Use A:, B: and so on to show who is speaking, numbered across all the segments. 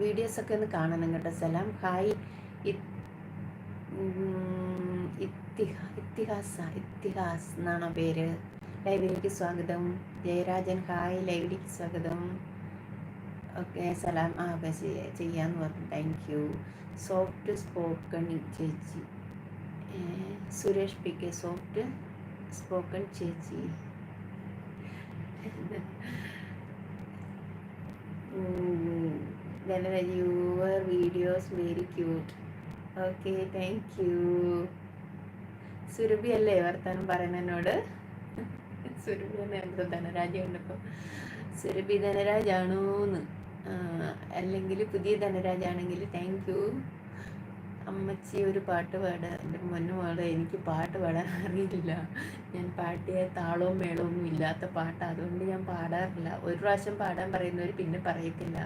A: വീഡിയോസൊക്കെ ഒന്ന് കാണണം കേട്ടോ. സലാം. ഹായ് ഇത്തിഹാസ് എന്നാണോ പേര്? ലൈവിലേക്ക് സ്വാഗതം. ജയരാജൻ ഹായ്, ലൈവിലേക്ക് സ്വാഗതം. ഓക്കെ സലാം. ഓക്കെ ചെയ്യാന്ന് പറഞ്ഞു. Thank you. സോഫ്റ്റ് സ്പോക്കൺ ചേച്ചി Suresh P K. Soft spoken ചേച്ചി. Your videos very cute. Okay thank you. Surabhi അല്ലേ വർത്താനം പറയുന്നതിനോട്? സുരഭി എന്തോ ധനരാജ് കണ്ടപ്പോൾ സുരഭി ധനരാജാണോന്ന്, അല്ലെങ്കിൽ പുതിയ ധനരാജാണെങ്കിൽ താങ്ക് യു. അമ്മച്ചി ഒരു പാട്ട് പാടുക. എൻ്റെ പൊന്നുമോളെ, എനിക്ക് പാട്ട് പാടാൻ അറിയില്ല. ഞാൻ പാട്ടിയ താളവും മേളവും ഇല്ലാത്ത പാട്ട്, അതുകൊണ്ട് ഞാൻ പാടാറില്ല. ഒരു പ്രാവശ്യം പാടാൻ പറയുന്നവർ പിന്നെ പറയത്തില്ല.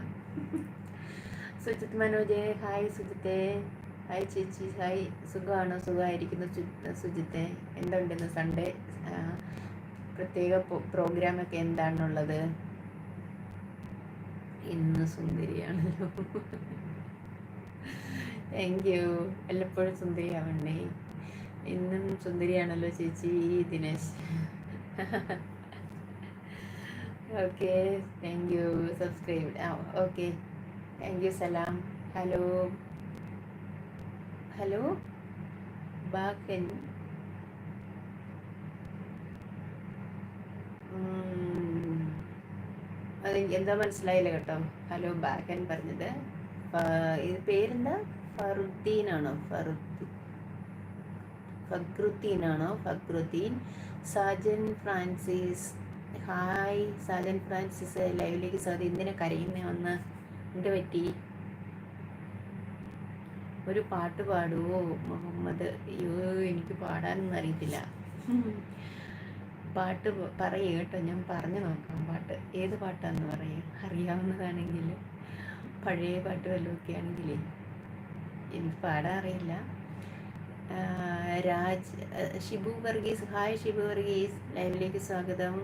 A: സുജിത് മനോജ് ഹായ്. സുജിത്തെ ഹായ്. ചേച്ചി ഹായ്. സുഖമാണോ? സുഖമായിരിക്കുന്നു സുജിത്തെ. എന്തുണ്ടെന്ന് സൺഡേ പ്രത്യേക പ്രോഗ്രാമൊക്കെ എന്താണുള്ളത്? ഇന്ന് സുന്ദരിയാണല്ലോ. Thank you. എല്ലപ്പോഴും സുന്ദരിയാവണ്ടേ? ഇന്നും സുന്ദരിയാണല്ലോ ചേച്ചി Dinesh. Okay thank you. Subscribe. Okay thank you. സലാം. ഹലോ ഹലോ ബാക്കൻ. അത് എന്താ മനസ്സിലായില്ല കേട്ടോ. ഹലോ ബാക്കൻ പറഞ്ഞത്. ഇത് പേരെന്താ? ഫറുദ്ദീനാണോ? ഫക്രുദ്ദീനാണോ? ഫക്രുദ്ദീൻ. സാജൻ ഫ്രാൻസിസ് ഹായ്. സാജൻ ഫ്രാൻസിസ് ലൈവിലേക്ക് സ്വാഗതം. എന്തിനാ കരയുന്നേ? വന്ന് എന്ത് പറ്റി? ഒരു പാട്ട് പാടുവോ മുഹമ്മദ്? അയ്യോ, എനിക്ക് പാടാനൊന്നും അറിയത്തില്ല. പാട്ട് പറയൂ കേട്ടോ, ഞാൻ പറഞ്ഞു നോക്കാം. പാട്ട് ഏത് പാട്ടാന്ന് പറയും? അറിയാവുന്നതാണെങ്കിൽ, പഴയ പാട്ട് വല്ലതൊക്കെ ആണെങ്കിലേ. എനിക്ക് പാടാൻ അറിയില്ല. ഷിബു വർഗീസ് ഹായ്. ഷിബു വർഗീസ് ലൈവിലേക്ക് സ്വാഗതം.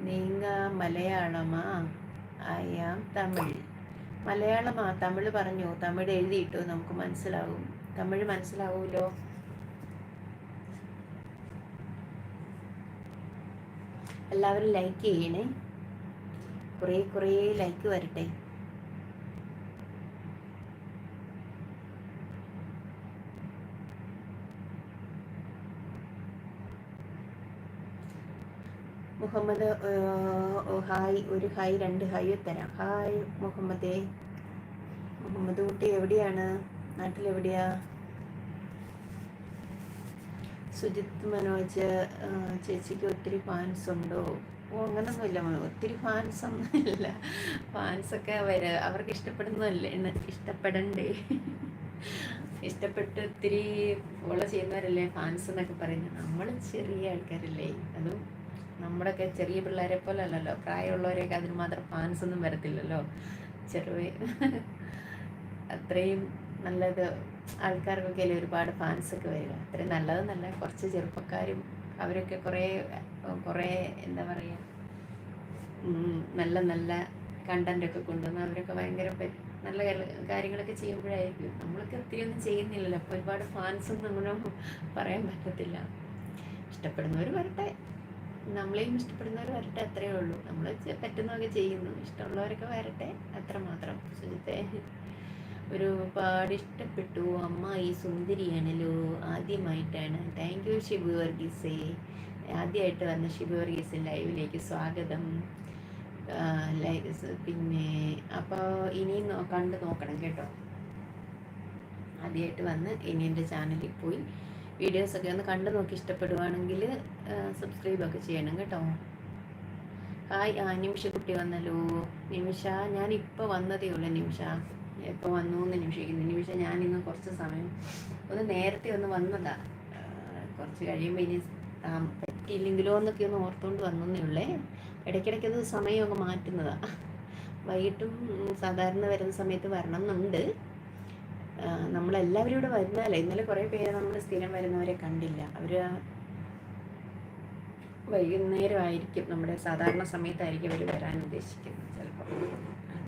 A: നീങ്ങ മലയാളമാ? ആയാം തമിഴ്. മലയാളമാ? തമിഴ് പറഞ്ഞു. തമിഴ് എഴുതിയിട്ടു, നമുക്ക് മനസ്സിലാവും. തമിഴ് മനസ്സിലാവൂലോ. എല്ലാവരും ലൈക്ക് ചെയ്യണേ. കുറേ ലൈക്ക് വരട്ടെ. മുഹമ്മദ് ഹായ്. ഒരു ഹായ്, രണ്ട് ഹായ് തരാം. ഹായ് മുഹമ്മദ് കുട്ടി. എവിടെയാണ്? നാട്ടിലെവിടെയാ? സുജിത് മനോജ് ചേച്ചിക്ക് ഒത്തിരി ഫാൻസ് ഉണ്ടോ? ഓ, അങ്ങനൊന്നുമില്ല. ഒത്തിരി ഫാൻസ് ഒന്നുമില്ല. ഫാൻസൊക്കെ അവർക്ക് ഇഷ്ടപ്പെടുന്നതല്ലേ, ഇഷ്ടപ്പെടണ്ടേ? ഇഷ്ടപ്പെട്ട് ഒത്തിരി ഫോളോ ചെയ്യുന്നവരല്ലേ ഫാൻസ് എന്നൊക്കെ പറയുന്നത്. നമ്മൾ ചെറിയ ആൾക്കാരല്ലേ. അതും നമ്മുടെയൊക്കെ ചെറിയ പിള്ളേരെ പോലെ അല്ലല്ലോ. പ്രായമുള്ളവരെയൊക്കെ അതിന് മാത്രം ഫാൻസ് ഒന്നും വരത്തില്ലല്ലോ. ചെറിയ അത്രയും നല്ലത് ആൾക്കാർക്കൊക്കെ അല്ലേ ഒരുപാട് ഫാൻസൊക്കെ വരിക. അത്രയും നല്ലതെന്നല്ല, കുറച്ച് ചെറുപ്പക്കാരും അവരൊക്കെ കുറേ എന്താ പറയുക, നല്ല നല്ല കണ്ടൻ്റൊക്കെ കൊണ്ടുവന്ന് അവരൊക്കെ ഭയങ്കര നല്ല കാര്യങ്ങളൊക്കെ ചെയ്യുമ്പോഴായിരിക്കും. നമ്മളൊക്കെ ഒത്തിരി ഒന്നും ചെയ്യുന്നില്ലല്ലോ. അപ്പോൾ ഒരുപാട് ഫാൻസൊന്നും അങ്ങനെ പറയാൻ പറ്റത്തില്ല. ഇഷ്ടപ്പെടുന്നവർ വരട്ടെ, നമ്മളെയും ഇഷ്ടപ്പെടുന്നവർ വരട്ടെ, അത്രയേ ഉള്ളൂ. നമ്മൾ പറ്റുന്നതൊക്കെ ചെയ്യുന്നു. ഇഷ്ടമുള്ളവരൊക്കെ വരട്ടെ, അത്രമാത്രം. സുജിത്തെ ഒരുപാട് ഇഷ്ടപ്പെട്ടു. അമ്മ ഈ സുന്ദരിയാണല്ലോ. ആദ്യമായിട്ടാണ്. താങ്ക് യു ഷിബു വർഗീസേ. ആദ്യമായിട്ട് വന്ന ഷിബു വർഗീസ് ലൈവിലേക്ക് സ്വാഗതം. പിന്നെ അപ്പോൾ ഇനിയും കണ്ടു നോക്കണം കേട്ടോ. ആദ്യമായിട്ട് വന്ന് ഇനി എൻ്റെ ചാനലിൽ പോയി വീഡിയോസൊക്കെ ഒന്ന് കണ്ടു നോക്കി ഇഷ്ടപ്പെടുവാണെങ്കിൽ സബ്സ്ക്രൈബൊക്കെ ചെയ്യണം കേട്ടോ. ഹായ്. നിമിഷ കുട്ടി വന്നല്ലോ. നിമിഷ, ഞാനിപ്പോൾ വന്നതേ ഉള്ളൂ. നിമിഷ എപ്പോൾ വന്നു എന്ന് നിമിഷിക്കുന്നു. നിമിഷ, ഞാനിന്ന് കുറച്ച് സമയം ഒന്ന് നേരത്തെ ഒന്ന് വന്നതാ. കുറച്ച് കഴിയുമ്പോൾ ഇനി പറ്റിയില്ലെങ്കിലോ എന്നൊക്കെ ഒന്ന് ഓർത്തുകൊണ്ട് വന്നേ ഉള്ളേ. ഇടയ്ക്കിടയ്ക്കത് സമയമൊക്കെ മാറ്റുന്നതാണ്. വൈകിട്ടും സാധാരണ വരുന്ന സമയത്ത് വരണം എന്നുണ്ട്. നമ്മളെല്ലാവരും ഇവിടെ വരുന്നാലേ. ഇന്നലെ കുറേ പേര് നമ്മൾ സ്ഥിരം വരുന്നവരെ കണ്ടില്ല. അവർ വൈകുന്നേരമായിരിക്കും, നമ്മുടെ സാധാരണ സമയത്തായിരിക്കും അവർ വരാൻ ഉദ്ദേശിക്കുന്നത് ചിലപ്പോൾ.